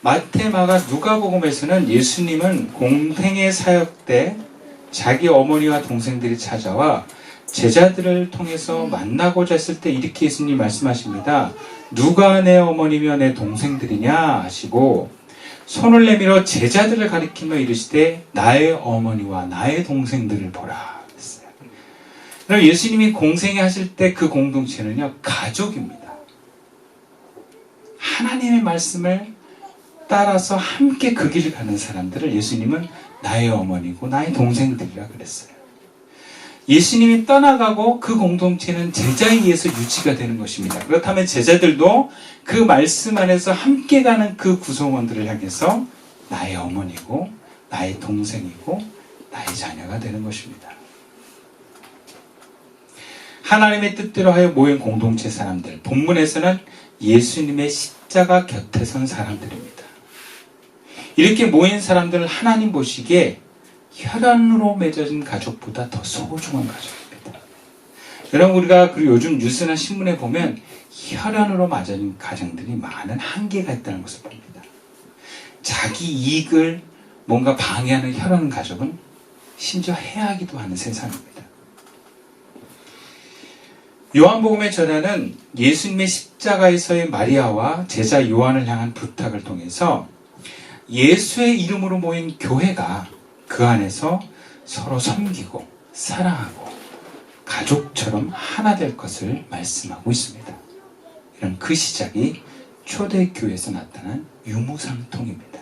마태, 마가, 누가복음에서는 예수님은 공생의 사역 때 자기 어머니와 동생들이 찾아와 제자들을 통해서 만나고자 했을 때 이렇게 예수님이 말씀하십니다. 누가 내 어머니며 내 동생들이냐 하시고 손을 내밀어 제자들을 가리키며 이르시되 나의 어머니와 나의 동생들을 보라 했어요. 그럼 예수님이 공생애 하실 때 그 공동체는요, 가족입니다. 하나님의 말씀을 따라서 함께 그 길을 가는 사람들을 예수님은 나의 어머니고 나의 동생들이라 그랬어요. 예수님이 떠나가고 그 공동체는 제자에 의해서 유지가 되는 것입니다. 그렇다면 제자들도 그 말씀 안에서 함께 가는 그 구성원들을 향해서 나의 어머니고 나의 동생이고 나의 자녀가 되는 것입니다. 하나님의 뜻대로 하여 모인 공동체 사람들, 본문에서는 예수님의 십자가 곁에 선 사람들입니다. 이렇게 모인 사람들을 하나님 보시기에 혈연으로 맺어진 가족보다 더 소중한 가족입니다. 여러분, 우리가 그리고 요즘 뉴스나 신문에 보면 혈연으로 맺어진 가정들이 많은 한계가 있다는 것을 봅니다. 자기 이익을 뭔가 방해하는 혈연 가족은 심지어 해하기도 하는 세상입니다. 요한복음의 저자는 예수님의 십자가에서의 마리아와 제자 요한을 향한 부탁을 통해서 예수의 이름으로 모인 교회가 그 안에서 서로 섬기고 사랑하고 가족처럼 하나 될 것을 말씀하고 있습니다. 이런 그 시작이 초대교회에서 나타난 유무상통입니다.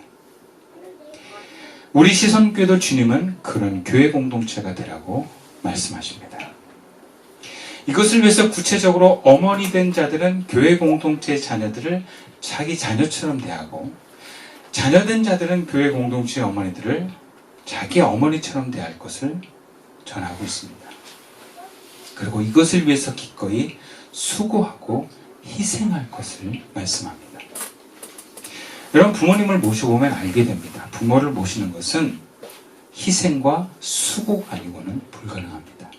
우리 시선교회도 주님은 그런 교회 공동체가 되라고 말씀하십니다. 이것을 위해서 구체적으로 어머니 된 자들은 교회 공동체의 자녀들을 자기 자녀처럼 대하고 자녀된 자들은 교회 공동체의 어머니들을 자기 어머니처럼 대할 것을 전하고 있습니다. 그리고 이것을 위해서 기꺼이 수고하고 희생할 것을 말씀합니다. 여러분, 부모님을 모셔보면 알게 됩니다. 부모를 모시는 것은 희생과 수고가 아니고는 불가능합니다.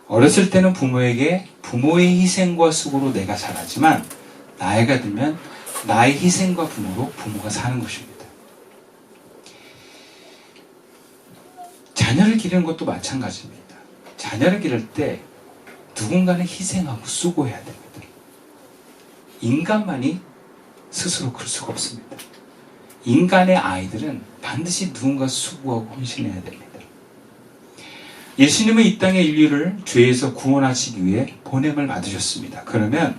어렸을 때는 부모에게 부모의 희생과 수고로 내가 자라지만 나이가 들면 나의 희생과 부모로 부모가 사는 것입니다. 자녀를 기르는 것도 마찬가지입니다. 자녀를 기를 때 누군가는 희생하고 수고해야 됩니다. 인간만이 스스로 그럴 수가 없습니다. 인간의 아이들은 반드시 누군가 수고하고 헌신해야 됩니다. 예수님은 이 땅의 인류를 죄에서 구원하시기 위해 보냄을 받으셨습니다. 그러면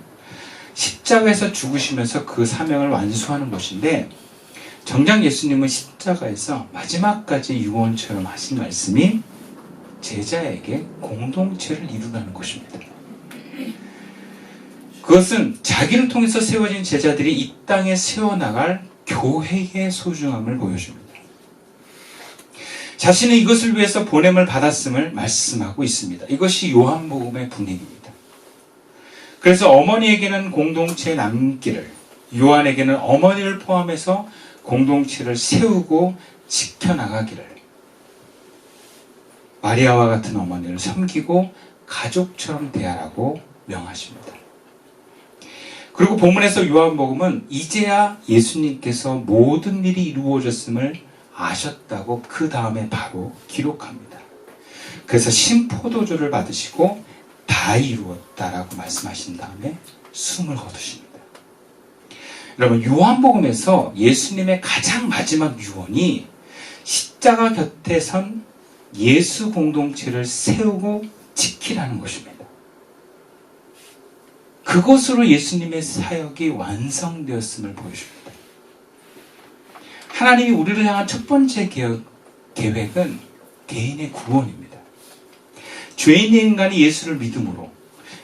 십자가에서 죽으시면서 그 사명을 완수하는 것인데, 정작 예수님은 십자가에서 마지막까지 유언처럼 하신 말씀이 제자에게 공동체를 이루라는 것입니다. 그것은 자기를 통해서 세워진 제자들이 이 땅에 세워나갈 교회의 소중함을 보여줍니다. 자신은 이것을 위해서 보냄을 받았음을 말씀하고 있습니다. 이것이 요한복음의 분위기입니다. 그래서 어머니에게는 공동체에 남기를, 요한에게는 어머니를 포함해서 공동체를 세우고 지켜나가기를, 마리아와 같은 어머니를 섬기고 가족처럼 대하라고 명하십니다. 그리고 본문에서 요한복음은 이제야 예수님께서 모든 일이 이루어졌음을 아셨다고 그 다음에 바로 기록합니다. 그래서 신포도주를 받으시고 다 이루었다라고 말씀하신 다음에 숨을 거두십니다. 여러분, 요한복음에서 예수님의 가장 마지막 유언이 십자가 곁에 선 예수 공동체를 세우고 지키라는 것입니다. 그것으로 예수님의 사역이 완성되었음을 보여줍니다. 하나님이 우리를 향한 첫 번째 계획은 개인의 구원입니다. 죄인의 인간이 예수를 믿음으로,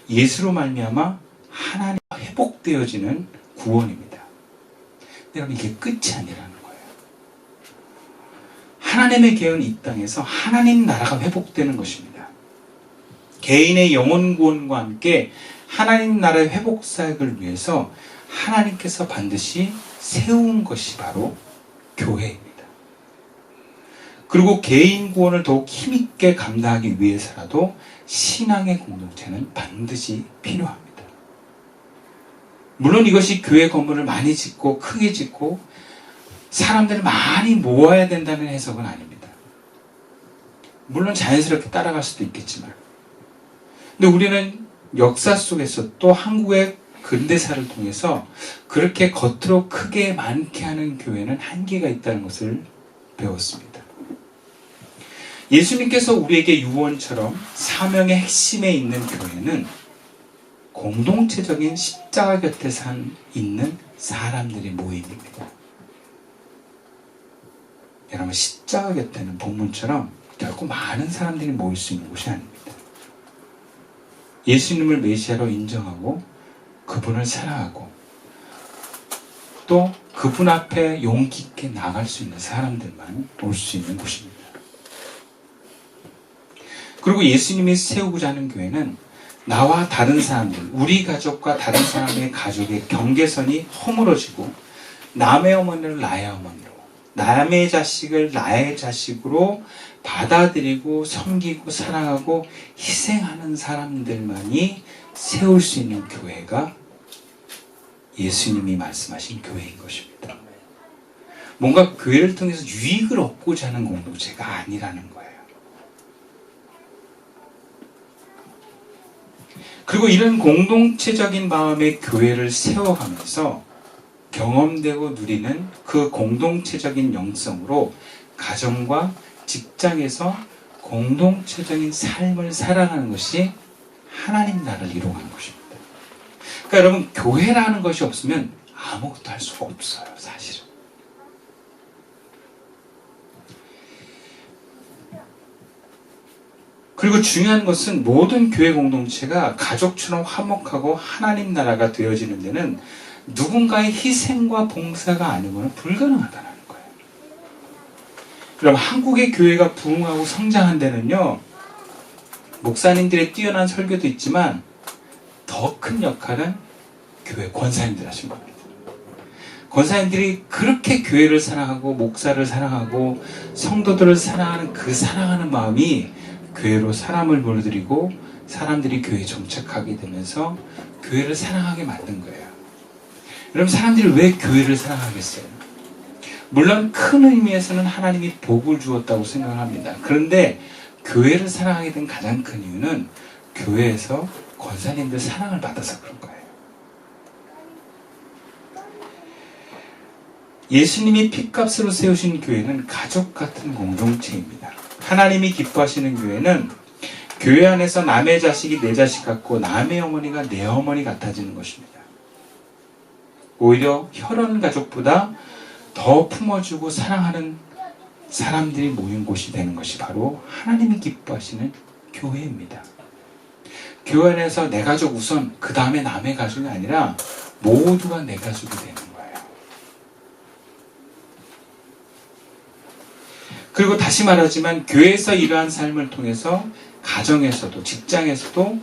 예수로 말미암아 하나님 회복되어지는 구원입니다. 여러분, 이게 끝이 아니라는 거예요. 하나님의 계획은 이 땅에서 하나님 나라가 회복되는 것입니다. 개인의 영혼 구원과 함께 하나님 나라의 회복 사역을 위해서 하나님께서 반드시 세운 것이 바로 교회입니다. 그리고 개인 구원을 더욱 힘있게 감당하기 위해서라도 신앙의 공동체는 반드시 필요합니다. 물론 이것이 교회 건물을 많이 짓고 크게 짓고 사람들을 많이 모아야 된다는 해석은 아닙니다. 물론 자연스럽게 따라갈 수도 있겠지만, 근데 우리는 역사 속에서 또 한국의 근대사를 통해서 그렇게 겉으로 크게 많게 하는 교회는 한계가 있다는 것을 배웠습니다. 예수님께서 우리에게 유언처럼 사명의 핵심에 있는 교회는 공동체적인 십자가 곁에 있는 사람들의 모임입니다. 여러분, 십자가 곁에는 본문처럼 결코 많은 사람들이 모일 수 있는 곳이 아닙니다. 예수님을 메시아로 인정하고 그분을 사랑하고 또 그분 앞에 용기 있게 나갈 수 있는 사람들만 올 수 있는 곳입니다. 그리고 예수님이 세우고자 하는 교회는 나와 다른 사람들, 우리 가족과 다른 사람의 가족의 경계선이 허물어지고 남의 어머니를 나의 어머니로, 남의 자식을 나의 자식으로 받아들이고 섬기고 사랑하고 희생하는 사람들만이 세울 수 있는 교회가 예수님이 말씀하신 교회인 것입니다. 뭔가 교회를 통해서 유익을 얻고자 하는 공동체가 아니라는 거예요. 그리고 이런 공동체적인 마음의 교회를 세워가면서 경험되고 누리는 그 공동체적인 영성으로 가정과 직장에서 공동체적인 삶을 살아가는 것이 하나님 나라를 이루어가는 것입니다. 그러니까 여러분, 교회라는 것이 없으면 아무것도 할 수가 없어요, 사실은. 그리고 중요한 것은 모든 교회 공동체가 가족처럼 화목하고 하나님 나라가 되어지는 데는 누군가의 희생과 봉사가 아니고는 불가능하다는 거예요. 그럼 한국의 교회가 부흥하고 성장한 데는요, 목사님들의 뛰어난 설교도 있지만 더 큰 역할은 교회 권사님들 하신 겁니다. 권사님들이 그렇게 교회를 사랑하고 목사를 사랑하고 성도들을 사랑하는 그 사랑하는 마음이 교회로 사람을 몰아들이고 사람들이 교회에 정착하게 되면서 교회를 사랑하게 만든 거예요. 여러분, 사람들이 왜 교회를 사랑하겠어요? 물론 큰 의미에서는 하나님이 복을 주었다고 생각을 합니다. 그런데 교회를 사랑하게 된 가장 큰 이유는 교회에서 권사님들 사랑을 받아서 그런 거예요. 예수님이 핏값으로 세우신 교회는 가족 같은 공동체입니다. 하나님이 기뻐하시는 교회는 교회 안에서 남의 자식이 내 자식 같고 남의 어머니가 내 어머니 같아지는 것입니다. 오히려 혈연 가족보다 더 품어주고 사랑하는 사람들이 모인 곳이 되는 것이 바로 하나님이 기뻐하시는 교회입니다. 교회 안에서 내 가족 우선, 그 다음에 남의 가족이 아니라 모두가 내 가족이 되는 거예요. 그리고 다시 말하지만 교회에서 이러한 삶을 통해서 가정에서도 직장에서도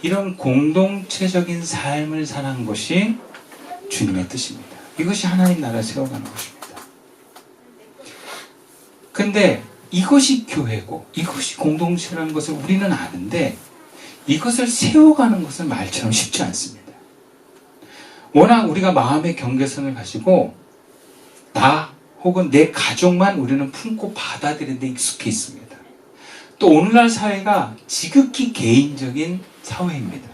이런 공동체적인 삶을 사는 것이 주님의 뜻입니다. 이것이 하나님 나라 세워가는 것입니다. 근데 이것이 교회고 이것이 공동체라는 것을 우리는 아는데 이것을 세워가는 것은 말처럼 쉽지 않습니다. 워낙 우리가 마음의 경계선을 가지고 나 혹은 내 가족만 우리는 품고 받아들이는 데 익숙해 있습니다. 또 오늘날 사회가 지극히 개인적인 사회입니다.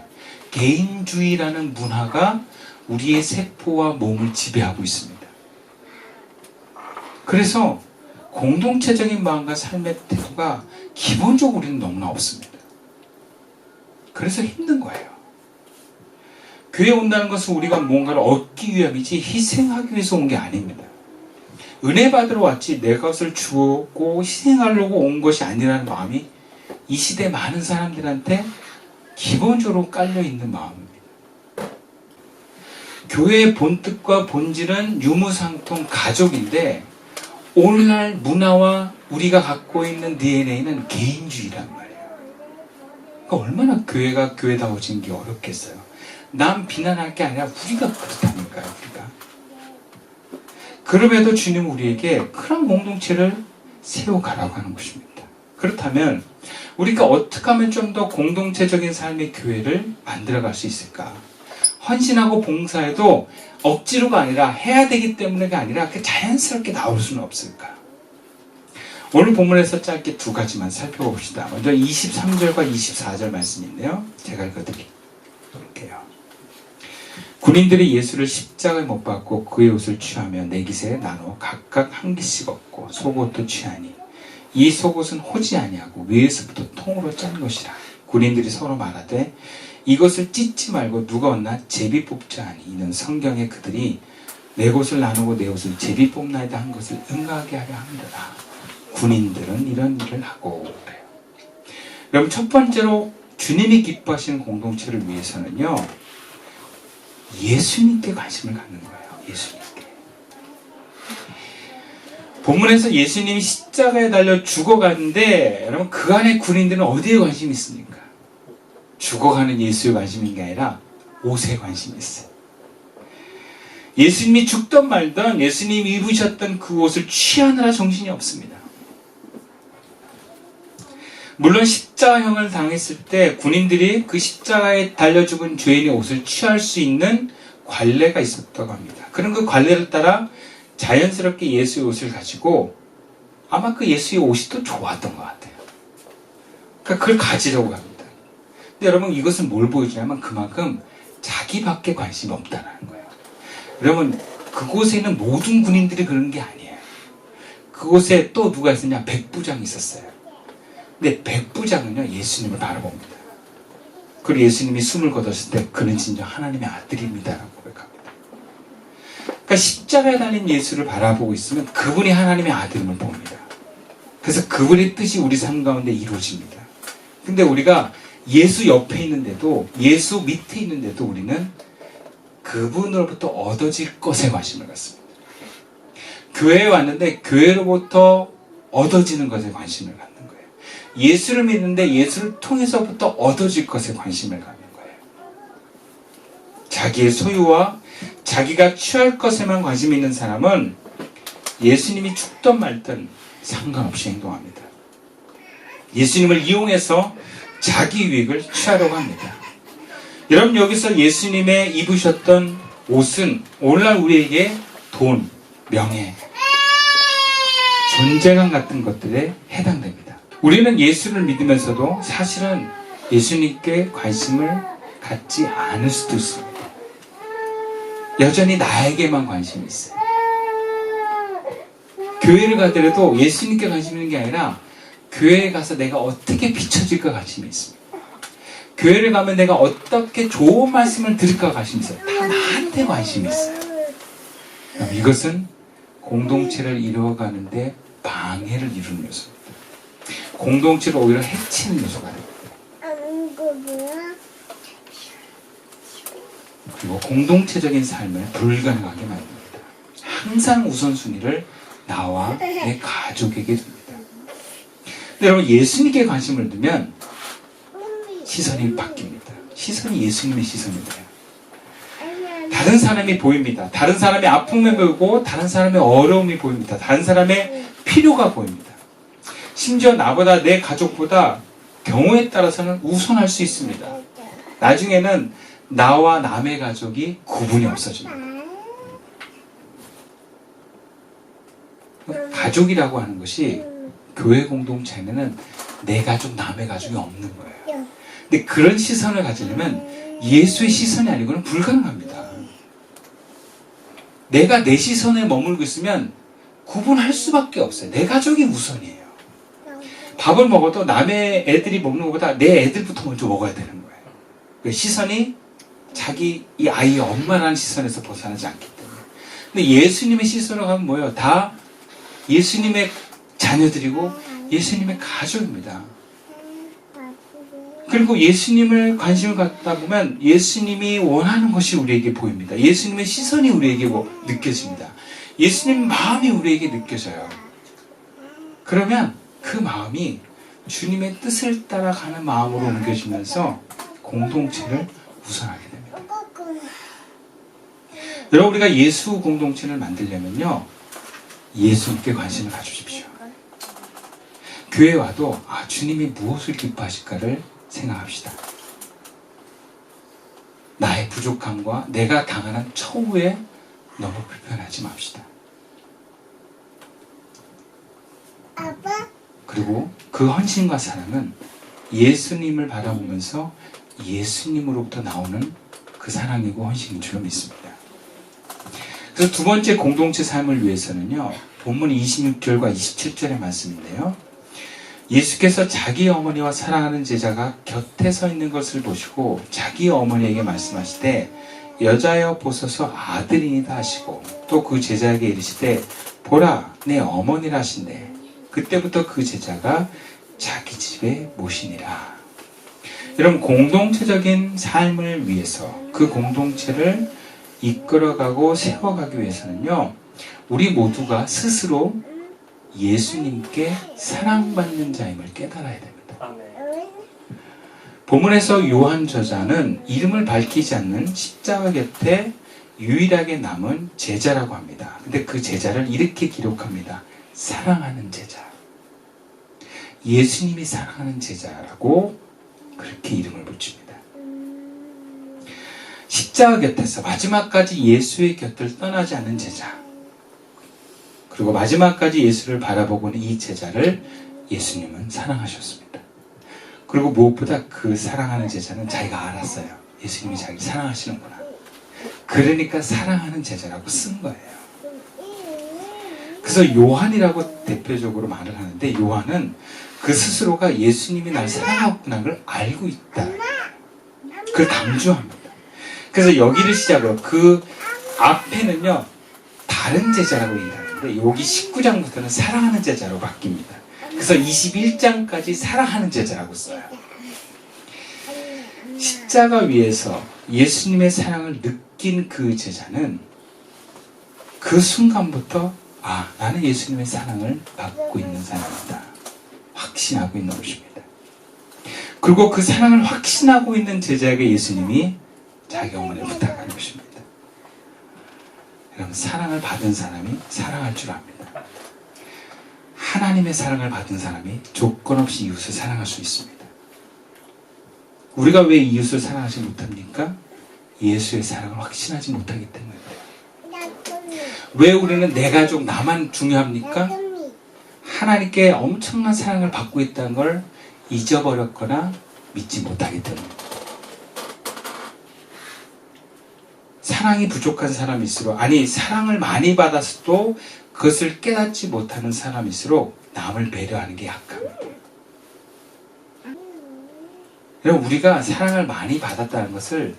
개인주의라는 문화가 우리의 세포와 몸을 지배하고 있습니다. 그래서 공동체적인 마음과 삶의 태도가 기본적으로 우리는 너무나 없습니다. 그래서 힘든 거예요. 교회에 온다는 것은 우리가 뭔가를 얻기 위함이지 희생하기 위해서 온 게 아닙니다. 은혜 받으러 왔지 내 것을 주고 희생하려고 온 것이 아니라는 마음이 이 시대 많은 사람들한테 기본적으로 깔려있는 마음입니다. 교회의 본뜻과 본질은 유무상통 가족인데 오늘날 문화와 우리가 갖고 있는 DNA는 개인주의란 말이에요. 그러니까 얼마나 교회가 교회다워진 게 어렵겠어요. 남 비난할 게 아니라 우리가 그렇다니까요. 우리가. 그럼에도 주님은 우리에게 그런 공동체를 세워가라고 하는 것입니다. 그렇다면 우리가 어떻게 하면 좀 더 공동체적인 삶의 교회를 만들어갈 수 있을까? 헌신하고 봉사해도 억지로가 아니라 해야 되기 때문에가 아니라 자연스럽게 나올 수는 없을까? 오늘 본문에서 짧게 두 가지만 살펴봅시다. 먼저 23절과 24절 말씀인데요. 제가 읽어드릴게요. 군인들이 예수를 십자가에 못 박고 그의 옷을 취하며 네 깃에 나눠 각각 한 깃씩 얻고 속옷도 취하니 이 속옷은 호지 아니하고 위에서부터 통으로 짠 것이라. 군인들이 서로 말하되 이것을 찢지 말고 누가 얻나 제비 뽑자 하니 이는 성경에 그들이 내 옷을 나누고 내 옷을 제비 뽑나이다 한 것을 응하게 하려 함이라. 군인들은 이런 일을 하고 그래요. 여러분, 첫 번째로 주님이 기뻐하시는 공동체를 위해서는요, 예수님께 관심을 갖는 거예요. 예수님께. 본문에서 예수님이 십자가에 달려 죽어가는데 여러분, 그 안에 군인들은 어디에 관심이 있습니까? 죽어가는 예수에 관심인 게 아니라 옷에 관심이 있어요. 예수님이 죽던 말던 예수님이 입으셨던 그 옷을 취하느라 정신이 없습니다. 물론 십자가형을 당했을 때 군인들이 그 십자가에 달려 죽은 죄인의 옷을 취할 수 있는 관례가 있었다고 합니다. 그런 그 관례를 따라 자연스럽게 예수의 옷을 가지고 아마 그 예수의 옷이 또 좋았던 것 같아요. 그러니까 그걸 가지려고 합니다. 근데 여러분, 이것은 뭘 보여주냐면 그만큼 자기밖에 관심이 없다는 거예요. 여러분, 그곳에 있는 모든 군인들이 그런 게 아니에요. 그곳에 또 누가 있었냐? 백부장이 있었어요. 근데 백부장은요, 예수님을 바라봅니다. 그리고 예수님이 숨을 거뒀을 때 그는 진정 하나님의 아들입니다라고 고백합니다. 그러니까 십자가에 달린 예수를 바라보고 있으면 그분이 하나님의 아들임을 봅니다. 그래서 그분의 뜻이 우리 삶 가운데 이루어집니다. 근데 우리가 예수 옆에 있는데도, 예수 밑에 있는데도 우리는 그분으로부터 얻어질 것에 관심을 갖습니다. 교회에 왔는데 교회로부터 얻어지는 것에 관심을 갖는 거예요. 예수를 믿는데 예수를 통해서부터 얻어질 것에 관심을 갖는 거예요. 자기의 소유와 자기가 취할 것에만 관심 있는 사람은 예수님이 죽던 말든 상관없이 행동합니다. 예수님을 이용해서 자기 유익을 취하려고 합니다. 여러분, 여기서 예수님의 입으셨던 옷은 오늘날 우리에게 돈, 명예, 존재감 같은 것들에 해당됩니다. 우리는 예수를 믿으면서도 사실은 예수님께 관심을 갖지 않을 수도 있습니다. 여전히 나에게만 관심이 있어요. 교회를 가더라도 예수님께 관심 있는 게 아니라 교회에 가서 내가 어떻게 비춰질까 관심이 있습니다. 교회를 가면 내가 어떻게 좋은 말씀을 들을까 관심이 있어요. 다 나한테 관심이 있어요. 이것은 공동체를 이루어가는데 방해를 이루는 요소입니다. 공동체를 오히려 해치는 요소가 됩니다. 그리고 공동체적인 삶을 불가능하게 만듭니다. 항상 우선순위를 나와 내 가족에게 둡니다. 근데 여러분, 예수님께 관심을 두면 시선이 바뀝니다. 시선이 예수님의 시선이 돼요. 다른 사람이 보입니다. 다른 사람의 아픔이 보이고 다른 사람의 어려움이 보입니다. 다른 사람의 필요가 보입니다. 심지어 나보다, 내 가족보다 경우에 따라서는 우선할 수 있습니다. 나중에는 나와 남의 가족이 구분이 없어집니다. 가족이라고 하는 것이 교회 공동체에는 내 가족, 남의 가족이 없는 거예요. 근데 그런 시선을 가지려면 예수의 시선이 아니고는 불가능합니다. 내가 내 시선에 머물고 있으면 구분할 수밖에 없어요. 내 가족이 우선이에요. 밥을 먹어도 남의 애들이 먹는 것보다 내 애들부터 먼저 먹어야 되는 거예요. 시선이 자기 이 아이의 엄마라는 시선에서 벗어나지 않기 때문에. 근데 예수님의 시선으로 가면 뭐예요? 다 예수님의 자녀들이고 예수님의 가족입니다. 그리고 예수님을 관심을 갖다 보면 예수님이 원하는 것이 우리에게 보입니다. 예수님의 시선이 우리에게 느껴집니다. 예수님 마음이 우리에게 느껴져요. 그러면 그 마음이 주님의 뜻을 따라가는 마음으로 옮겨지면서 공동체를 우선하게 됩니다. 여러분, 우리가 예수 공동체를 만들려면요, 예수님께 관심을 가주십시오. 교회에 와도 주님이 무엇을 기뻐하실까를 생각합시다. 나의 부족함과 내가 당하는 처우에 너무 불편하지 맙시다. 그리고 그 헌신과 사랑은 예수님을 바라보면서 예수님으로부터 나오는 그 사랑이고 헌신인 줄로 믿습니다. 그래서 두 번째 공동체 삶을 위해서는요, 본문 26절과 27절의 말씀인데요, 예수께서 자기 어머니와 사랑하는 제자가 곁에 서 있는 것을 보시고 자기 어머니에게 말씀하시되 여자여 보소서 아들이니다 하시고 또 그 제자에게 이르시되 보라 내 어머니라 하신대. 그때부터 그 제자가 자기 집에 모시니라. 여러분, 공동체적인 삶을 위해서 그 공동체를 이끌어가고 세워가기 위해서는요, 우리 모두가 스스로 예수님께 사랑받는 자임을 깨달아야 됩니다. 본문에서 요한 저자는 이름을 밝히지 않는 십자가 곁에 유일하게 남은 제자라고 합니다. 근데 그 제자를 이렇게 기록합니다. 사랑하는 제자. 예수님이 사랑하는 제자라고 그렇게 이름을 붙입니다. 십자가 곁에서 마지막까지 예수의 곁을 떠나지 않는 제자, 그리고 마지막까지 예수를 바라보고는 이 제자를 예수님은 사랑하셨습니다. 그리고 무엇보다 그 사랑하는 제자는 자기가 알았어요. 예수님이 자기를 사랑하시는구나. 그러니까 사랑하는 제자라고 쓴 거예요. 그래서 요한이라고 대표적으로 말을 하는데, 요한은 그 스스로가 예수님이 날 사랑하구나 걸 알고 있다, 그걸 강조합니다. 그래서 여기를 시작으로 그 앞에는요 다른 제자라고 얘기하는데, 여기 19장부터는 사랑하는 제자로 바뀝니다. 그래서 21장까지 사랑하는 제자라고 써요. 십자가 위에서 예수님의 사랑을 느낀 그 제자는 그 순간부터 나는 예수님의 사랑을 받고 있는 사람이다, 확신하고 있는 것입니다. 그리고 그 사랑을 확신하고 있는 제자에게 예수님이 자기 어머니를 부탁하는 것입니다. 여러분, 사랑을 받은 사람이 사랑할 줄 압니다. 하나님의 사랑을 받은 사람이 조건 없이 이웃을 사랑할 수 있습니다. 우리가 왜 이웃을 사랑하지 못합니까? 예수의 사랑을 확신하지 못하기 때문입니다. 왜 우리는 내 가족, 나만 중요합니까? 하나님께 엄청난 사랑을 받고 있다는 걸 잊어버렸거나 믿지 못하기 때문입니다. 사랑이 부족한 사람일수록, 사랑을 많이 받았어도 그것을 깨닫지 못하는 사람일수록 남을 배려하는 게 약합니다. 여러분, 우리가 사랑을 많이 받았다는 것을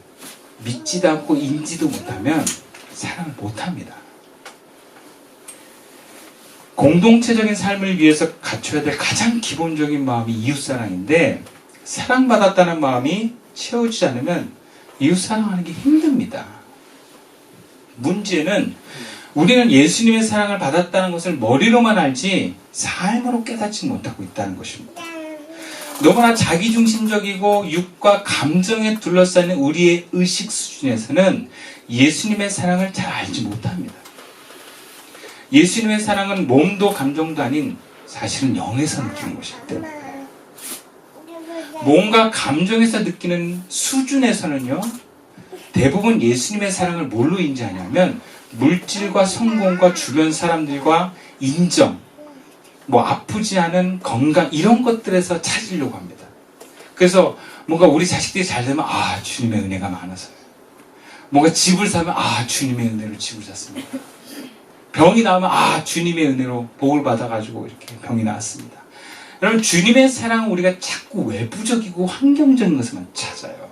믿지도 않고 인지도 못하면 사랑을 못합니다. 공동체적인 삶을 위해서 갖춰야 될 가장 기본적인 마음이 이웃사랑인데, 사랑받았다는 마음이 채워지지 않으면 이웃사랑하는 게 힘듭니다. 문제는 우리는 예수님의 사랑을 받았다는 것을 머리로만 알지 삶으로 깨닫지 못하고 있다는 것입니다. 너무나 자기중심적이고 육과 감정에 둘러싸인 우리의 의식 수준에서는 예수님의 사랑을 잘 알지 못합니다. 예수님의 사랑은 몸도 감정도 아닌 사실은 영에서 느끼는 것이기 때문에, 몸과 감정에서 느끼는 수준에서는요, 대부분 예수님의 사랑을 뭘로 인지하냐면 물질과 성공과 주변 사람들과 인정, 아프지 않은 건강, 이런 것들에서 찾으려고 합니다. 그래서 뭔가 우리 자식들이 잘 되면 주님의 은혜가 많아서요. 뭔가 집을 사면 주님의 은혜로 집을 샀습니다. 병이 나오면 주님의 은혜로 복을 받아가지고 이렇게 병이 나았습니다. 여러분, 주님의 사랑은 우리가 자꾸 외부적이고 환경적인 것만 찾아요.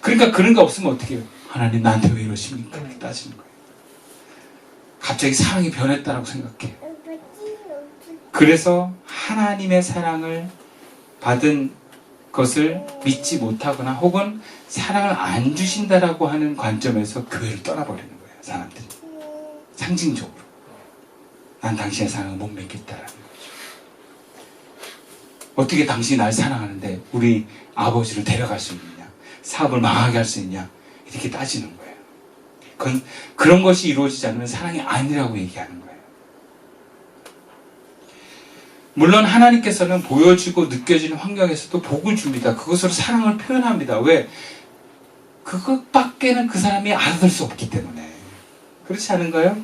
그러니까 그런 거 없으면 어떻게 해요? 하나님 나한테 왜 이러십니까? 이렇게 따지는 거예요. 갑자기 사랑이 변했다라고 생각해요. 그래서 하나님의 사랑을 받은 것을 믿지 못하거나 혹은 사랑을 안 주신다라고 하는 관점에서 교회를 떠나버리는 거예요, 사람들이. 상징적으로. 난 당신의 사랑을 못 믿겠다라는 거죠. 어떻게 당신이 날 사랑하는데 우리 아버지를 데려갈 수 있느냐? 사업을 망하게 할 수 있냐? 이렇게 따지는 거예요. 그런 것이 이루어지지 않으면 사랑이 아니라고 얘기하는 거예요. 물론 하나님께서는 보여지고 느껴지는 환경에서도 복을 줍니다. 그것으로 사랑을 표현합니다. 왜? 그것밖에는 그 사람이 알아들 수 없기 때문에. 그렇지 않은가요?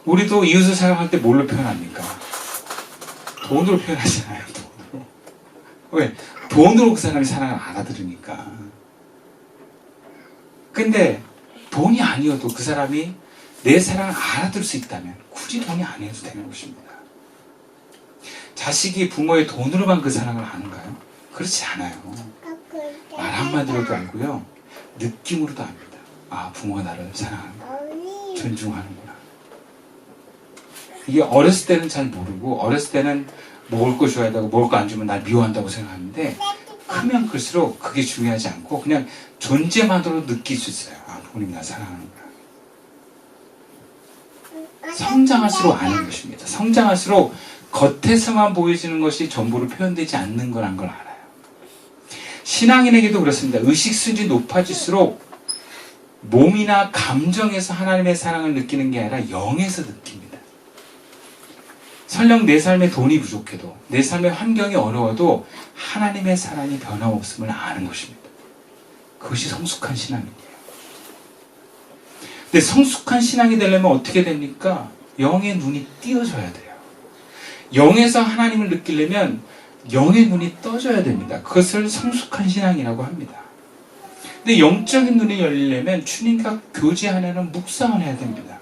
우리도 이웃을 사랑할 때 뭘로 표현합니까? 돈으로 표현하잖아요. 돈으로. 왜? 돈으로 그 사람이 사랑을 알아들으니까. 근데 돈이 아니어도 그 사람이 내 사랑을 알아들을 수 있다면 굳이 돈이 아니어도 되는 것입니다. 자식이 부모의 돈으로만 그 사랑을 아는가요? 그렇지 않아요. 말 한마디로도 알고요. 느낌으로도 압니다. 아, 부모가 나를 사랑하는구나. 존중하는구나. 이게 어렸을 때는 잘 모르고, 어렸을 때는 먹을 거 줘야 되고 먹을 거 안 주면 날 미워한다고 생각하는데, 크면 클수록 그게 중요하지 않고 그냥 존재만으로 느낄 수 있어요. 아, 부모님이 나 사랑하는구나. 성장할수록 아는 것입니다. 성장할수록 겉에서만 보여지는 것이 전부로 표현되지 않는 거란 걸 알아요. 신앙인에게도 그렇습니다. 의식수준이 높아질수록 몸이나 감정에서 하나님의 사랑을 느끼는 게 아니라 영에서 느낍니다. 설령 내 삶에 돈이 부족해도, 내 삶의 환경이 어려워도 하나님의 사랑이 변함없음을 아는 것입니다. 그것이 성숙한 신앙이에요. 근데 성숙한 신앙이 되려면 어떻게 됩니까? 영의 눈이 띄어져야 돼요. 영에서 하나님을 느끼려면 영의 눈이 떠져야 됩니다. 그것을 성숙한 신앙이라고 합니다. 근데 영적인 눈이 열리려면 주님과 교제하려는 묵상을 해야 됩니다.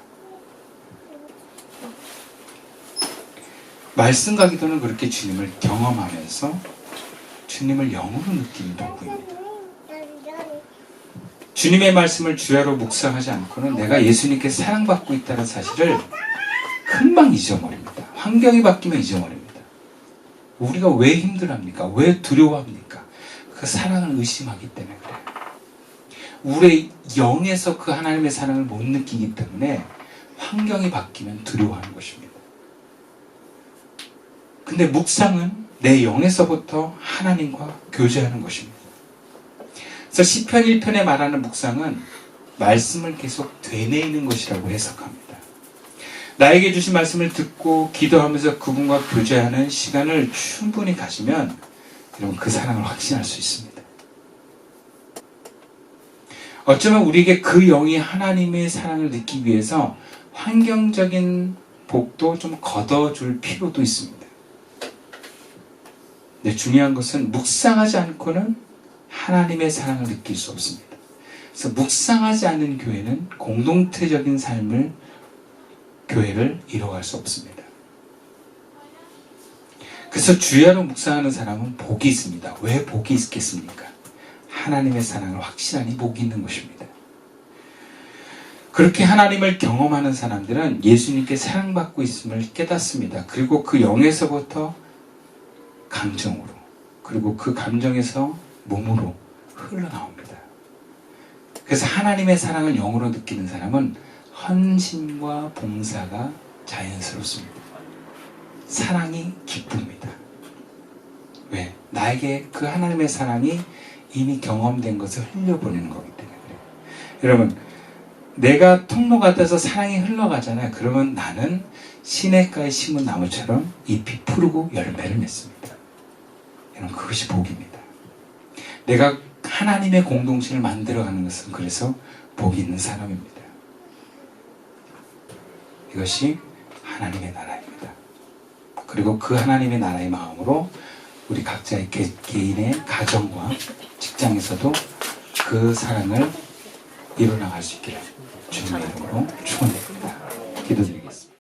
말씀과 기도는 그렇게 주님을 경험하면서 주님을 영으로 느끼는 도구입니다. 주님의 말씀을 주야로 묵상하지 않고는 내가 예수님께 사랑받고 있다는 사실을 금방 잊어버립니다. 환경이 바뀌면 잊어버립니다. 우리가 왜 힘들어합니까? 왜 두려워합니까? 그 사랑을 의심하기 때문에 그래요. 우리의 영에서 그 하나님의 사랑을 못 느끼기 때문에 환경이 바뀌면 두려워하는 것입니다. 근데 묵상은 내 영에서부터 하나님과 교제하는 것입니다. 그래서 시편 1편에 말하는 묵상은 말씀을 계속 되뇌이는 것이라고 해석합니다. 나에게 주신 말씀을 듣고 기도하면서 그분과 교제하는 시간을 충분히 가지면 여러분 그 사랑을 확신할 수 있습니다. 어쩌면 우리에게 그 영이 하나님의 사랑을 느끼기 위해서 환경적인 복도 좀 걷어줄 필요도 있습니다. 근데 중요한 것은 묵상하지 않고는 하나님의 사랑을 느낄 수 없습니다. 그래서 묵상하지 않는 교회는 공동체적인 삶을 교회를 이뤄갈 수 없습니다. 그래서 주야로 묵상하는 사람은 복이 있습니다. 왜 복이 있겠습니까? 하나님의 사랑을 확실하니 복이 있는 것입니다. 그렇게 하나님을 경험하는 사람들은 예수님께 사랑받고 있음을 깨닫습니다. 그리고 그 영에서부터 감정으로, 그리고 그 감정에서 몸으로 흘러나옵니다. 그래서 하나님의 사랑을 영으로 느끼는 사람은 헌신과 봉사가 자연스럽습니다. 사랑이 기쁩니다. 왜? 나에게 그 하나님의 사랑이 이미 경험된 것을 흘려보내는 거기 때문에 그래요. 여러분, 내가 통로가 돼서 사랑이 흘러가잖아요. 그러면 나는 시냇가에 심은 나무처럼 잎이 푸르고 열매를 맺습니다. 여러분, 그것이 복입니다. 내가 하나님의 공동체를 만들어가는 것은 그래서 복이 있는 사람입니다. 이것이 하나님의 나라입니다. 그리고 그 하나님의 나라의 마음으로 우리 각자의 개인의 가정과 직장에서도 그 사랑을 이뤄나갈 수 있기를 주님의 이름으로 축원드립니다. 기도드리겠습니다.